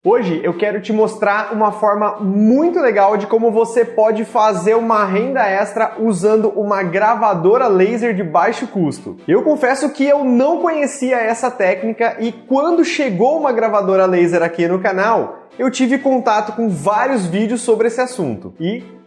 Hoje eu quero te mostrar uma forma muito legal de como você pode fazer uma renda extra usando uma gravadora laser de baixo custo. Eu confesso que eu não conhecia essa técnica e quando chegou uma gravadora laser aqui no canal, eu tive contato com vários vídeos sobre esse assunto.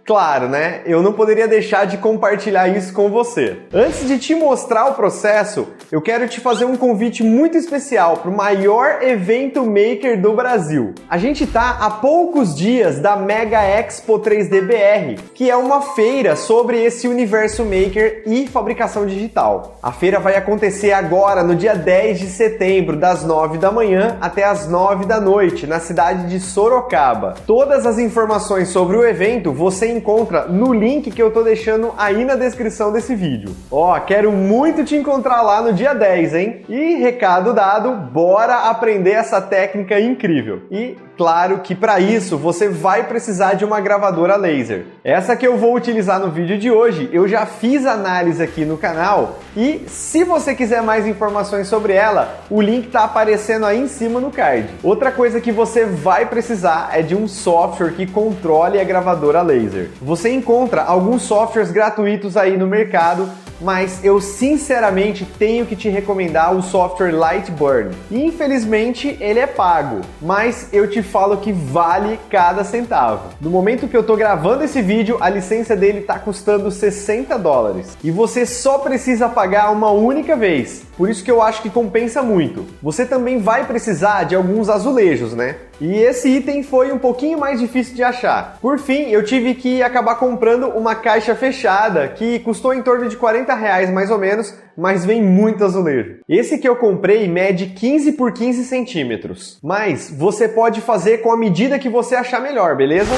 Claro, né? Eu não poderia deixar de compartilhar isso com você. Antes de te mostrar o processo, eu quero te fazer um convite muito especial para o maior evento maker do Brasil. A gente tá há poucos dias da Mega Expo 3D BR, que é uma feira sobre esse universo maker e fabricação digital. A feira vai acontecer agora, no dia 10 de setembro, das 9 da manhã até as 9 da noite, na cidade de Sorocaba. Todas as informações sobre o evento você encontra no link que eu tô deixando aí na descrição desse vídeo. Quero muito te encontrar lá no dia 10, hein? E recado dado, bora aprender essa técnica incrível. E claro que para isso você vai precisar de uma gravadora laser. Essa que eu vou utilizar no vídeo de hoje, eu já fiz análise aqui no canal e se você quiser mais informações sobre ela, o link tá aparecendo aí em cima no card. Outra coisa que você vai precisar é de um software que controle a gravadora laser. Você encontra alguns softwares gratuitos aí no mercado, mas eu sinceramente tenho que te recomendar o software Lightburn. Infelizmente ele é pago, mas eu te falo que vale cada centavo. No momento que eu tô gravando esse vídeo, a licença dele tá custando $60 e você só precisa pagar uma única vez. Por isso que eu acho que compensa muito. Você também vai precisar de alguns azulejos, né? E esse item foi um pouquinho mais difícil de achar. Por fim, eu tive que acabar comprando uma caixa fechada que custou em torno de R$40 mais ou menos, mas vem muito azulejo. Esse que eu comprei mede 15 por 15 centímetros, mas você pode fazer com a medida que você achar melhor, beleza?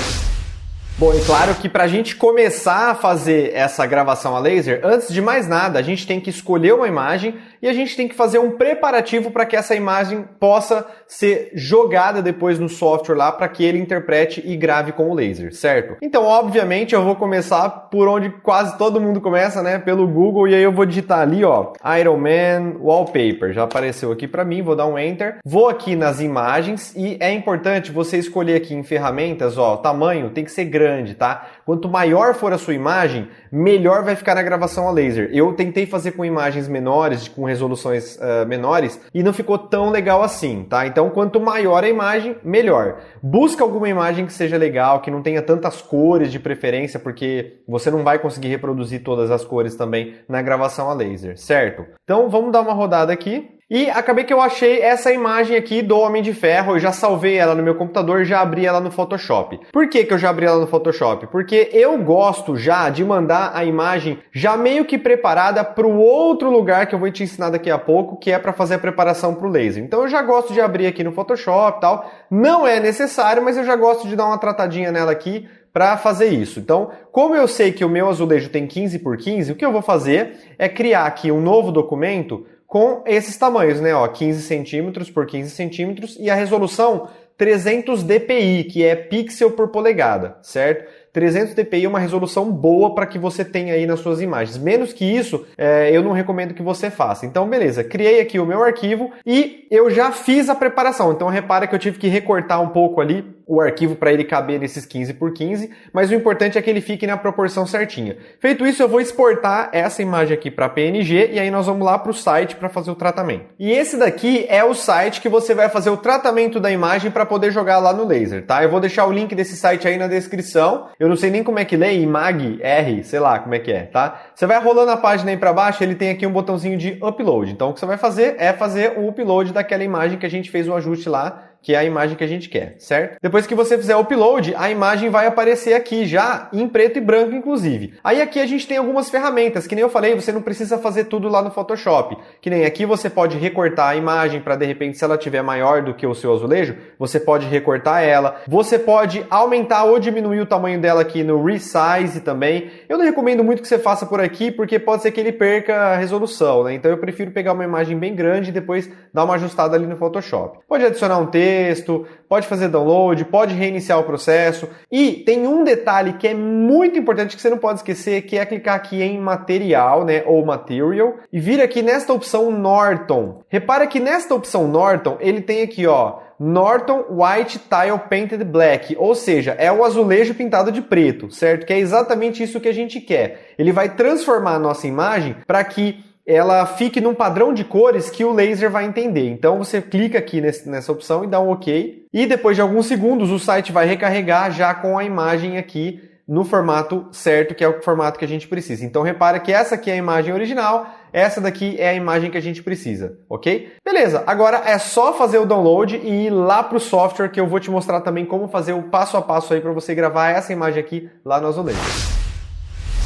Bom, e claro que para a gente começar a fazer essa gravação a laser, antes de mais nada, a gente tem que escolher uma imagem e a gente tem que fazer um preparativo para que essa imagem possa ser jogada depois no software lá para que ele interprete e grave com o laser, certo? Então, obviamente, eu vou começar por onde quase todo mundo começa, né? Pelo Google, e aí eu vou digitar ali, Iron Man Wallpaper. Já apareceu aqui para mim, vou dar um Enter. Vou aqui nas imagens e é importante você escolher aqui em ferramentas, o tamanho tem que ser grande, tá? Quanto maior for a sua imagem, melhor vai ficar na gravação a laser. Eu tentei fazer com imagens menores, com resoluções menores, e não ficou tão legal assim, tá? Então, quanto maior a imagem, melhor. Busca alguma imagem que seja legal, que não tenha tantas cores de preferência, porque você não vai conseguir reproduzir todas as cores também na gravação a laser, certo? Então, vamos dar uma rodada aqui. E acabei que eu achei essa imagem aqui do Homem de Ferro, eu já salvei ela no meu computador, já abri ela no Photoshop. Por que eu já abri ela no Photoshop? Porque eu gosto já de mandar a imagem já meio que preparada para o outro lugar que eu vou te ensinar daqui a pouco, que é para fazer a preparação para o laser. Então eu já gosto de abrir aqui no Photoshop e tal, não é necessário, mas eu já gosto de dar uma tratadinha nela aqui para fazer isso. Então, como eu sei que o meu azulejo tem 15 por 15, o que eu vou fazer é criar aqui um novo documento com esses tamanhos, né? 15 centímetros por 15 centímetros e a resolução 300 dpi, que é pixel por polegada, certo? 300 dpi é uma resolução boa para que você tenha aí nas suas imagens. Menos que isso, eu não recomendo que você faça. Então, beleza, criei aqui o meu arquivo e eu já fiz a preparação. Então, repara que eu tive que recortar um pouco ali o arquivo para ele caber nesses 15 por 15, mas o importante é que ele fique na proporção certinha. Feito isso, eu vou exportar essa imagem aqui para PNG e aí nós vamos lá para o site para fazer o tratamento. E esse daqui é o site que você vai fazer o tratamento da imagem para poder jogar lá no laser, tá? Eu vou deixar o link desse site aí na descrição. Eu não sei nem como é que lê, IMAG R, sei lá como é que é, tá? Você vai rolando a página aí para baixo, ele tem aqui um botãozinho de upload. Então o que você vai fazer é fazer o upload daquela imagem que a gente fez o ajuste lá, que é a imagem que a gente quer, certo? Depois que você fizer o upload, a imagem vai aparecer aqui já em preto e branco, inclusive. Aí aqui a gente tem algumas ferramentas, que nem eu falei, você não precisa fazer tudo lá no Photoshop. Que nem aqui você pode recortar a imagem para, de repente, se ela tiver maior do que o seu azulejo, você pode recortar ela. Você pode aumentar ou diminuir o tamanho dela aqui no Resize também. Eu não recomendo muito que você faça por aqui, porque pode ser que ele perca a resolução, né? Então eu prefiro pegar uma imagem bem grande e depois dar uma ajustada ali no Photoshop. Pode adicionar um texto, pode fazer download, pode reiniciar o processo. E tem um detalhe que é muito importante que você não pode esquecer, que é clicar aqui em material, né, ou material, e vir aqui nesta opção Norton. Repara que nesta opção Norton, ele tem aqui, ó, Norton White Tile Painted Black, ou seja, é o azulejo pintado de preto, certo? Que é exatamente isso que a gente quer. Ele vai transformar a nossa imagem para que ela fique num padrão de cores que o laser vai entender. Então você clica aqui nessa opção e dá um OK. E depois de alguns segundos o site vai recarregar já com a imagem aqui no formato certo, que é o formato que a gente precisa. Então repara que essa aqui é a imagem original, essa daqui é a imagem que a gente precisa, ok? Beleza, agora é só fazer o download e ir lá para o software que eu vou te mostrar também como fazer o passo a passo aí para você gravar essa imagem aqui lá no azulejo.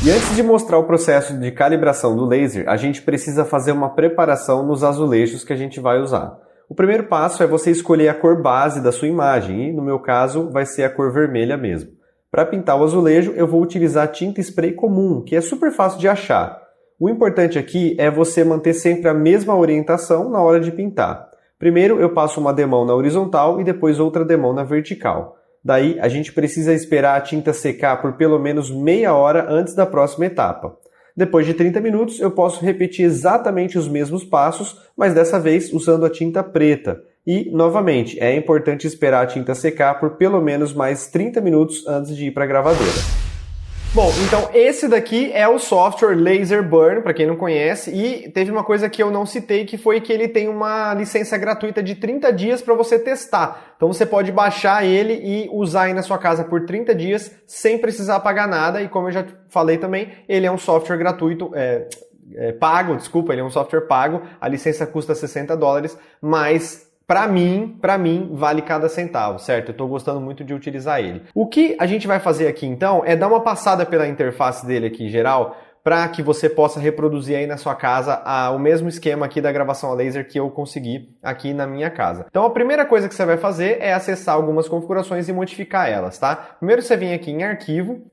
E antes de mostrar o processo de calibração do laser, a gente precisa fazer uma preparação nos azulejos que a gente vai usar. O primeiro passo é você escolher a cor base da sua imagem e, no meu caso, vai ser a cor vermelha mesmo. Para pintar o azulejo, eu vou utilizar tinta spray comum, que é super fácil de achar. O importante aqui é você manter sempre a mesma orientação na hora de pintar. Primeiro eu passo uma demão na horizontal e depois outra demão na vertical. Daí a gente precisa esperar a tinta secar por pelo menos meia hora antes da próxima etapa. Depois de 30 minutos eu posso repetir exatamente os mesmos passos, mas dessa vez usando a tinta preta. E, novamente, é importante esperar a tinta secar por pelo menos mais 30 minutos antes de ir para a gravadora. Bom, então esse daqui é o software Laser Burn, para quem não conhece, e teve uma coisa que eu não citei, que foi que ele tem uma licença gratuita de 30 dias para você testar. Então você pode baixar ele e usar aí na sua casa por 30 dias sem precisar pagar nada, e como eu já falei também, ele é um software gratuito, pago, desculpa, ele é um software pago, a licença custa $60, mas Para mim, vale cada centavo, certo? Eu estou gostando muito de utilizar ele. O que a gente vai fazer aqui, então, é dar uma passada pela interface dele aqui em geral, para que você possa reproduzir aí na sua casa o mesmo esquema aqui da gravação a laser que eu consegui aqui na minha casa. Então, a primeira coisa que você vai fazer é acessar algumas configurações e modificar elas, tá? Primeiro você vem aqui em arquivo,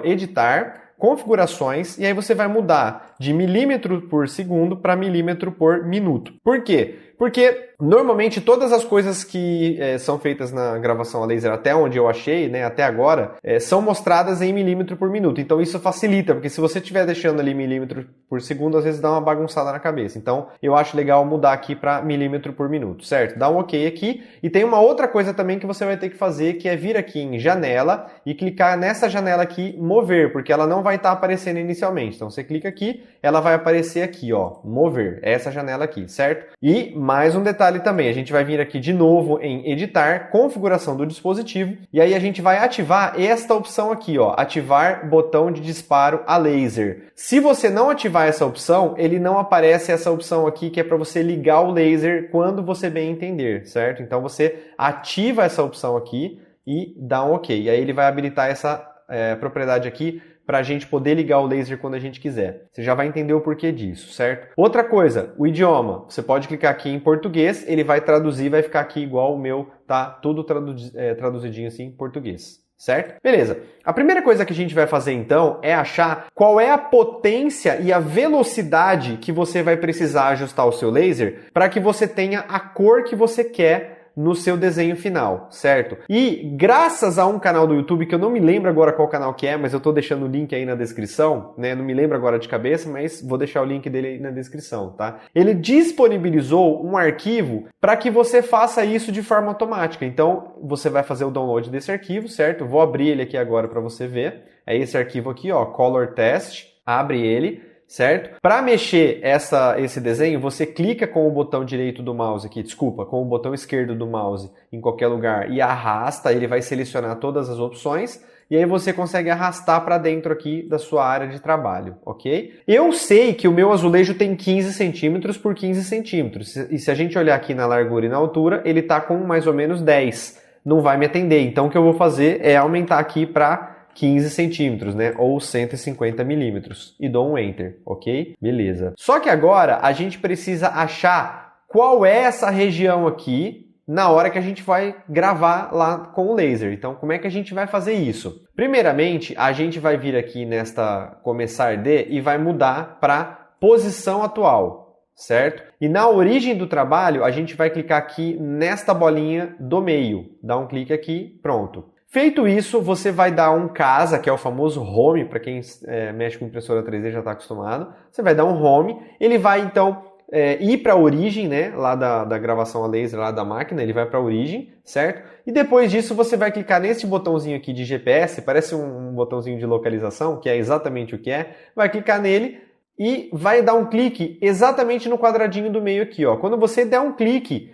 editar, configurações, e aí você vai mudar de milímetro por segundo para milímetro por minuto. Por quê? Porque normalmente todas as coisas que são feitas na gravação a laser, até onde eu achei, né, até agora, são mostradas em milímetro por minuto. Então isso facilita, porque se você estiver deixando ali milímetro por segundo, às vezes dá uma bagunçada na cabeça. Então eu acho legal mudar aqui para milímetro por minuto, certo? Dá um OK aqui. E tem uma outra coisa também que você vai ter que fazer, que é vir aqui em janela e clicar nessa janela aqui, mover, porque ela não vai estar aparecendo inicialmente. Então você clica aqui, ela vai aparecer aqui, ó, mover, essa janela aqui, certo? E mais um detalhe também, a gente vai vir aqui de novo em editar, configuração do dispositivo, e aí a gente vai ativar esta opção aqui, ó, ativar botão de disparo a laser. Se você não ativar essa opção, ele não aparece essa opção aqui que é para você ligar o laser quando você bem entender, certo? Então você ativa essa opção aqui e dá um OK. E aí ele vai habilitar essa propriedade aqui para a gente poder ligar o laser quando a gente quiser. Você já vai entender o porquê disso, certo? Outra coisa, o idioma. Você pode clicar aqui em português, ele vai traduzir, vai ficar aqui igual o meu, tá? Tudo traduzidinho assim em português, certo? Beleza. A primeira coisa que a gente vai fazer então é achar qual é a potência e a velocidade que você vai precisar ajustar o seu laser para que você tenha a cor que você quer no seu desenho final, certo? E graças a um canal do YouTube, que eu não me lembro agora qual canal que é, mas eu tô deixando o link aí na descrição, né? Não me lembro agora de cabeça, mas vou deixar o link dele aí na descrição, tá? Ele disponibilizou um arquivo para que você faça isso de forma automática. Então, você vai fazer o download desse arquivo, certo? Vou abrir ele aqui agora para você ver. É esse arquivo aqui, ó, Color Test. Abre ele. Certo? Para mexer esse desenho, você clica com o botão direito do mouse aqui, com o botão esquerdo do mouse em qualquer lugar e arrasta, ele vai selecionar todas as opções e aí você consegue arrastar para dentro aqui da sua área de trabalho, ok? Eu sei que o meu azulejo tem 15 centímetros por 15 centímetros e se a gente olhar aqui na largura e na altura, ele está com mais ou menos 10. Não vai me atender, então o que eu vou fazer é aumentar aqui para 15 centímetros, né? Ou 150 milímetros. E dou um Enter, ok? Beleza. Só que agora a gente precisa achar qual é essa região aqui na hora que a gente vai gravar lá com o laser. Então, como é que a gente vai fazer isso? Primeiramente, a gente vai vir aqui nesta começar de e vai mudar para posição atual. certo? E na origem do trabalho, a gente vai clicar aqui nesta bolinha do meio. Dá um clique aqui, pronto. Feito isso, você vai dar um casa, que é o famoso home, para quem mexe com impressora 3D já está acostumado. Você vai dar um home, ele vai então ir para a origem, né, lá da gravação a laser, lá da máquina, ele vai para a origem, certo? E depois disso você vai clicar nesse botãozinho aqui de GPS, parece um botãozinho de localização, que é exatamente o que é. Vai clicar nele e vai dar um clique exatamente no quadradinho do meio aqui, ó. Quando você der um clique,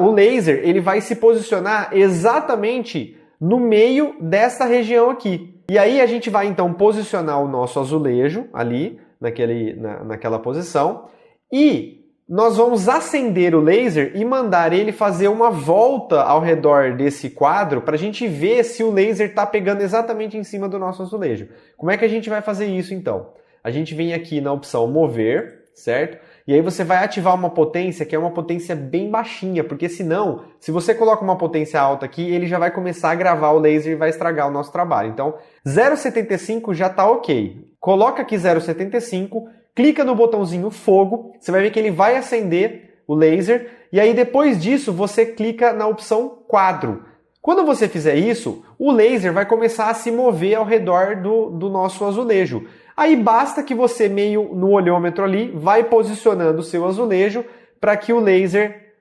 o laser ele vai se posicionar exatamente no meio dessa região aqui. E aí a gente vai então posicionar o nosso azulejo ali, naquela posição, e nós vamos acender o laser e mandar ele fazer uma volta ao redor desse quadro para a gente ver se o laser está pegando exatamente em cima do nosso azulejo. Como é que a gente vai fazer isso então? A gente vem aqui na opção mover, certo? E aí você vai ativar uma potência que é uma potência bem baixinha, porque senão, se você coloca uma potência alta aqui, ele já vai começar a gravar o laser e vai estragar o nosso trabalho. Então, 0,75 já está ok. Coloca aqui 0,75, clica no botãozinho fogo, você vai ver que ele vai acender o laser, e aí depois disso você clica na opção quadro. Quando você fizer isso, o laser vai começar a se mover ao redor do nosso azulejo. Aí basta que você, meio no olhômetro ali, vai posicionando o seu azulejo para que o laser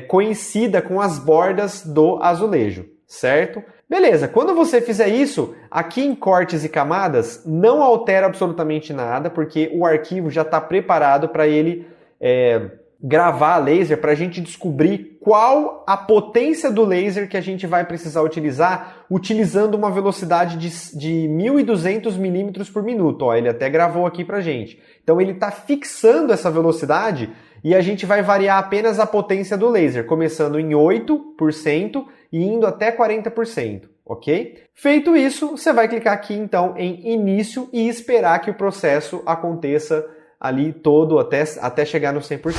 coincida com as bordas do azulejo, certo? Beleza, quando você fizer isso, aqui em cortes e camadas, não altera absolutamente nada, porque o arquivo já está preparado para ele gravar a laser, para a gente descobrir qual a potência do laser que a gente vai precisar utilizar, utilizando uma velocidade de 1200 milímetros por minuto. Ó, ele até gravou aqui pra gente. Então ele está fixando essa velocidade e a gente vai variar apenas a potência do laser, começando em 8% e indo até 40%, ok? Feito isso, você vai clicar aqui então em início e esperar que o processo aconteça ali todo até chegar no 100%.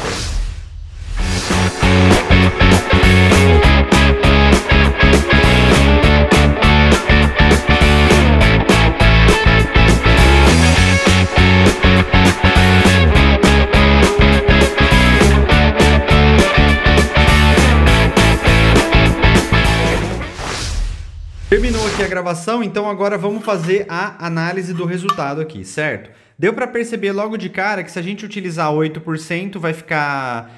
Terminou aqui a gravação, então agora vamos fazer a análise do resultado aqui, certo? Deu para perceber logo de cara que se a gente utilizar 8% vai ficar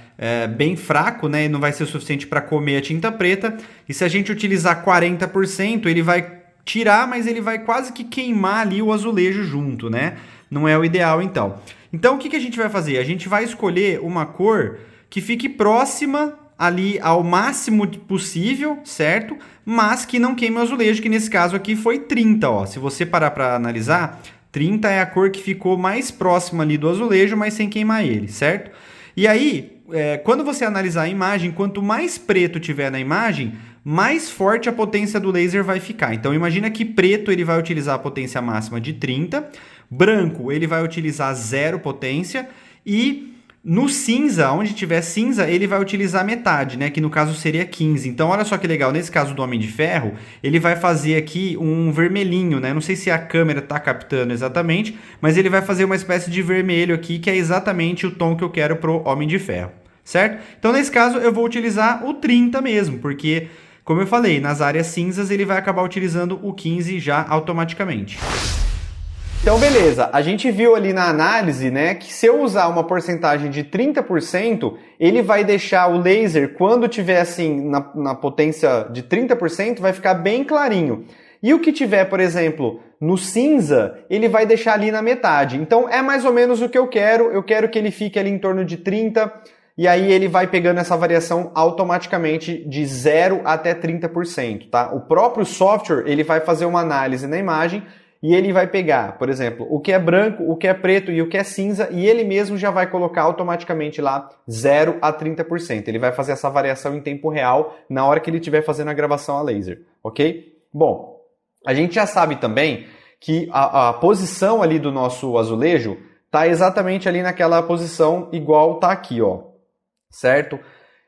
bem fraco, né? E não vai ser o suficiente para comer a tinta preta. E se a gente utilizar 40%, ele vai tirar, mas ele vai quase que queimar ali o azulejo junto, né? Não é o ideal então. Então o que a gente vai fazer? A gente vai escolher uma cor que fique próxima ali ao máximo possível, certo? Mas que não queime o azulejo, que nesse caso aqui foi 30, ó. Se você parar para analisar, 30 é a cor que ficou mais próxima ali do azulejo, mas sem queimar ele, certo? E aí, quando você analisar a imagem, quanto mais preto tiver na imagem, mais forte a potência do laser vai ficar. Então imagina que preto ele vai utilizar a potência máxima de 30, branco ele vai utilizar 0 potência e no cinza, onde tiver cinza, ele vai utilizar metade, né? Que no caso seria 15. Então, olha só que legal. Nesse caso do Homem de Ferro, ele vai fazer aqui um vermelhinho, né? Não sei se a câmera está captando exatamente, mas ele vai fazer uma espécie de vermelho aqui, que é exatamente o tom que eu quero pro Homem de Ferro, certo? Então, nesse caso, eu vou utilizar o 30 mesmo, porque, como eu falei, nas áreas cinzas ele vai acabar utilizando o 15 já automaticamente. Então, beleza, a gente viu ali na análise, né, que se eu usar uma porcentagem de 30%, ele vai deixar o laser, quando tiver assim, na potência de 30%, vai ficar bem clarinho. E o que tiver, por exemplo, no cinza, ele vai deixar ali na metade. Então, é mais ou menos o que eu quero que ele fique ali em torno de 30%, e aí ele vai pegando essa variação automaticamente de 0 até 30%, tá? O próprio software, ele vai fazer uma análise na imagem, e ele vai pegar, por exemplo, o que é branco, o que é preto e o que é cinza, e ele mesmo já vai colocar automaticamente lá 0 a 30%. Ele vai fazer essa variação em tempo real na hora que ele estiver fazendo a gravação a laser, ok? Bom, a gente já sabe também que a posição ali do nosso azulejo está exatamente ali naquela posição igual está aqui, ó, certo?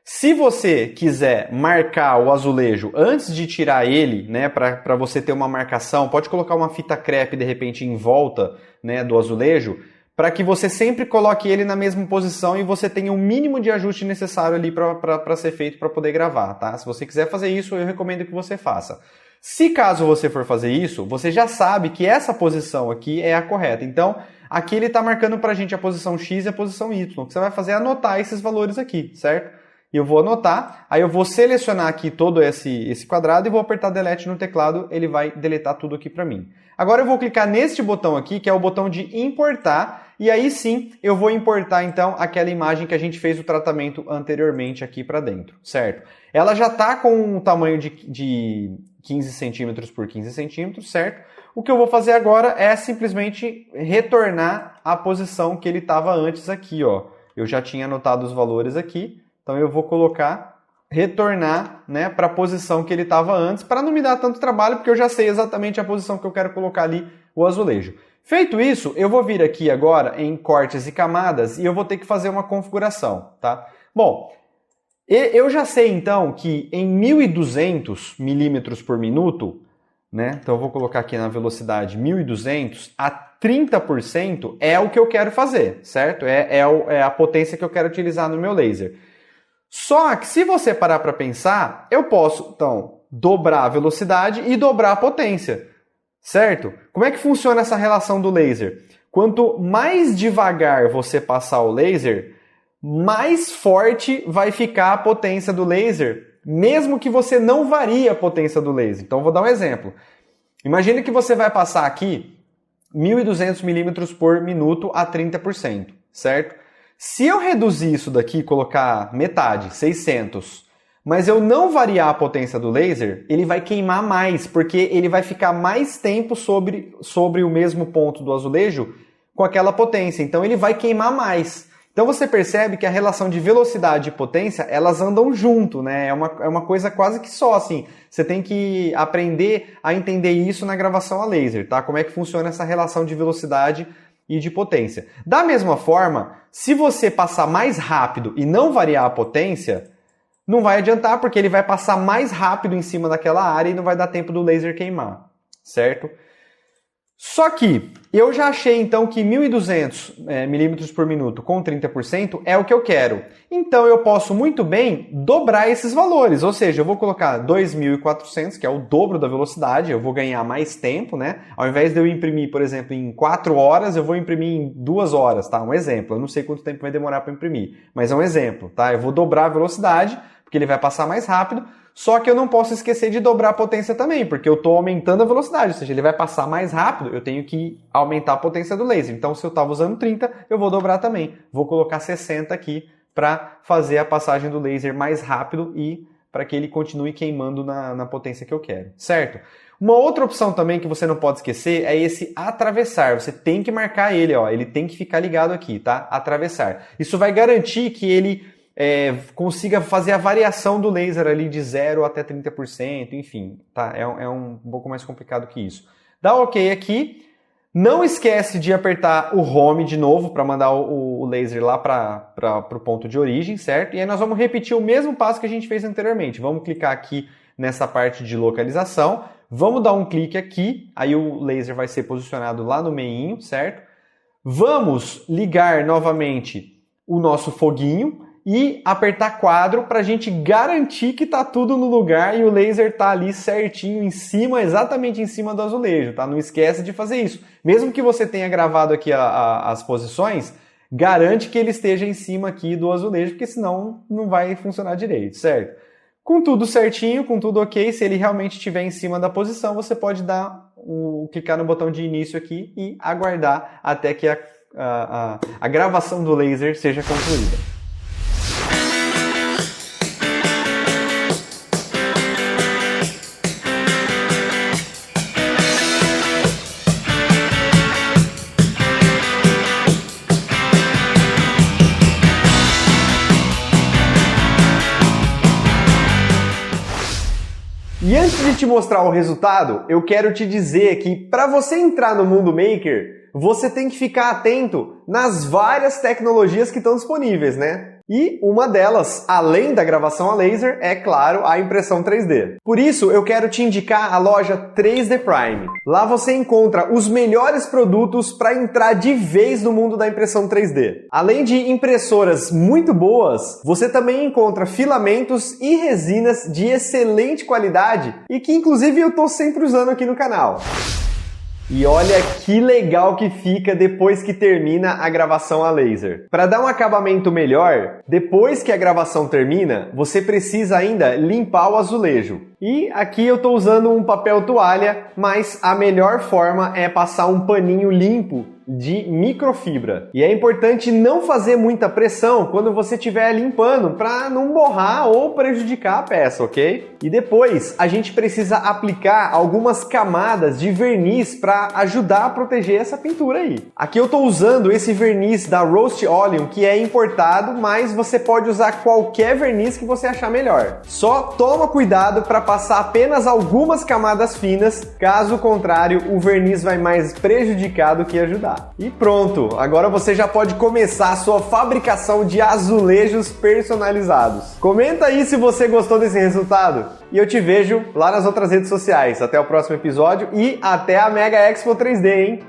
Se você quiser marcar o azulejo antes de tirar ele, né, para você ter uma marcação, pode colocar uma fita crepe de repente em volta, né, do azulejo, para que você sempre coloque ele na mesma posição e você tenha o mínimo de ajuste necessário ali para ser feito para poder gravar, tá? Se você quiser fazer isso, eu recomendo que você faça. Se caso você for fazer isso, você já sabe que essa posição aqui é a correta. Então, aqui ele está marcando para a gente a posição X e a posição Y. O que você vai fazer é anotar esses valores aqui, certo? Eu vou anotar, aí eu vou selecionar aqui todo esse quadrado e vou apertar Delete no teclado, ele vai deletar tudo aqui para mim. Agora eu vou clicar neste botão aqui, que é o botão de importar, e aí sim eu vou importar então aquela imagem que a gente fez o tratamento anteriormente aqui para dentro, certo? Ela já está com um tamanho de 15 centímetros por 15 centímetros, certo? O que eu vou fazer agora é simplesmente retornar à posição que ele estava antes aqui, ó. Eu já tinha anotado os valores aqui. Então eu vou colocar, retornar, né, para a posição que ele estava antes, para não me dar tanto trabalho, porque eu já sei exatamente a posição que eu quero colocar ali o azulejo. Feito isso, eu vou vir aqui agora em cortes e camadas e eu vou ter que fazer uma configuração, tá? Bom, eu já sei então que em 1200 milímetros por minuto, né, então eu vou colocar aqui na velocidade 1200, a 30% é o que eu quero fazer, certo? É a potência que eu quero utilizar no meu laser. Só que se você parar para pensar, eu posso, então, dobrar a velocidade e dobrar a potência, certo? Como é que funciona essa relação do laser? Quanto mais devagar você passar o laser, mais forte vai ficar a potência do laser, mesmo que você não varie a potência do laser. Então, vou dar um exemplo. Imagine que você vai passar aqui 1200 milímetros por minuto a 30%, certo? Se eu reduzir isso daqui e colocar metade, 600, mas eu não variar a potência do laser, ele vai queimar mais, porque ele vai ficar mais tempo sobre o mesmo ponto do azulejo com aquela potência. Então ele vai queimar mais. Então você percebe que a relação de velocidade e potência, elas andam junto, né? É uma coisa quase que só, assim. Você tem que aprender a entender isso na gravação a laser, tá? Como é que funciona essa relação de velocidade e de potência. Da mesma forma, se você passar mais rápido e não variar a potência, não vai adiantar, porque ele vai passar mais rápido em cima daquela área e não vai dar tempo do laser queimar, certo? Só que eu já achei então que 1200 milímetros por minuto com 30% é o que eu quero. Então eu posso muito bem dobrar esses valores, ou seja, eu vou colocar 2400, que é o dobro da velocidade, eu vou ganhar mais tempo, né? Ao invés de eu imprimir, por exemplo, em 4 horas, eu vou imprimir em 2 horas, tá? Um exemplo, eu não sei quanto tempo vai demorar para imprimir, mas é um exemplo, tá? Eu vou dobrar a velocidade, porque ele vai passar mais rápido. Só que eu não posso esquecer de dobrar a potência também, porque eu estou aumentando a velocidade, ou seja, ele vai passar mais rápido, eu tenho que aumentar a potência do laser. Então, se eu estava usando 30, eu vou dobrar também. Vou colocar 60 aqui para fazer a passagem do laser mais rápido e para que ele continue queimando na potência que eu quero, certo? Uma outra opção também que você não pode esquecer é esse atravessar. Você tem que marcar ele, ó, ele tem que ficar ligado aqui, tá? Atravessar. Isso vai garantir que ele consiga fazer a variação do laser ali de 0 até 30%, enfim, tá? É um pouco mais complicado que isso. Dá OK aqui, não esquece de apertar o Home de novo para mandar o laser lá para o ponto de origem, certo? E aí nós vamos repetir o mesmo passo que a gente fez anteriormente. Vamos clicar aqui nessa parte de localização, vamos dar um clique aqui, aí o laser vai ser posicionado lá no meinho, certo? Vamos ligar novamente o nosso foguinho e apertar quadro para a gente garantir que está tudo no lugar e o laser está ali certinho em cima, exatamente em cima do azulejo, tá? Não esquece de fazer isso. Mesmo que você tenha gravado aqui as posições, garante que ele esteja em cima aqui do azulejo, porque senão não vai funcionar direito, certo? Com tudo certinho, com tudo ok, se ele realmente estiver em cima da posição, você pode clicar no botão de início aqui e aguardar até que a gravação do laser seja concluída. E antes de te mostrar o resultado, eu quero te dizer que para você entrar no mundo maker, você tem que ficar atento nas várias tecnologias que estão disponíveis, né? E uma delas, além da gravação a laser, é claro, a impressão 3D. Por isso, eu quero te indicar a loja 3D Prime. Lá você encontra os melhores produtos para entrar de vez no mundo da impressão 3D. Além de impressoras muito boas, você também encontra filamentos e resinas de excelente qualidade e que inclusive eu estou sempre usando aqui no canal. E olha que legal que fica depois que termina a gravação a laser. Para dar um acabamento melhor, depois que a gravação termina, você precisa ainda limpar o azulejo. E aqui eu estou usando um papel toalha, mas a melhor forma é passar um paninho limpo de microfibra. E é importante não fazer muita pressão quando você estiver limpando para não borrar ou prejudicar a peça, ok? E depois a gente precisa aplicar algumas camadas de verniz para ajudar a proteger essa pintura aí. Aqui eu estou usando esse verniz da Rust Oleum, que é importado, mas você pode usar qualquer verniz que você achar melhor. Só toma cuidado para passar apenas algumas camadas finas, caso contrário o verniz vai mais prejudicar do que ajudar. E pronto, agora você já pode começar a sua fabricação de azulejos personalizados. Comenta aí se você gostou desse resultado e eu te vejo lá nas outras redes sociais. Até o próximo episódio e até a Mega Expo 3D, hein?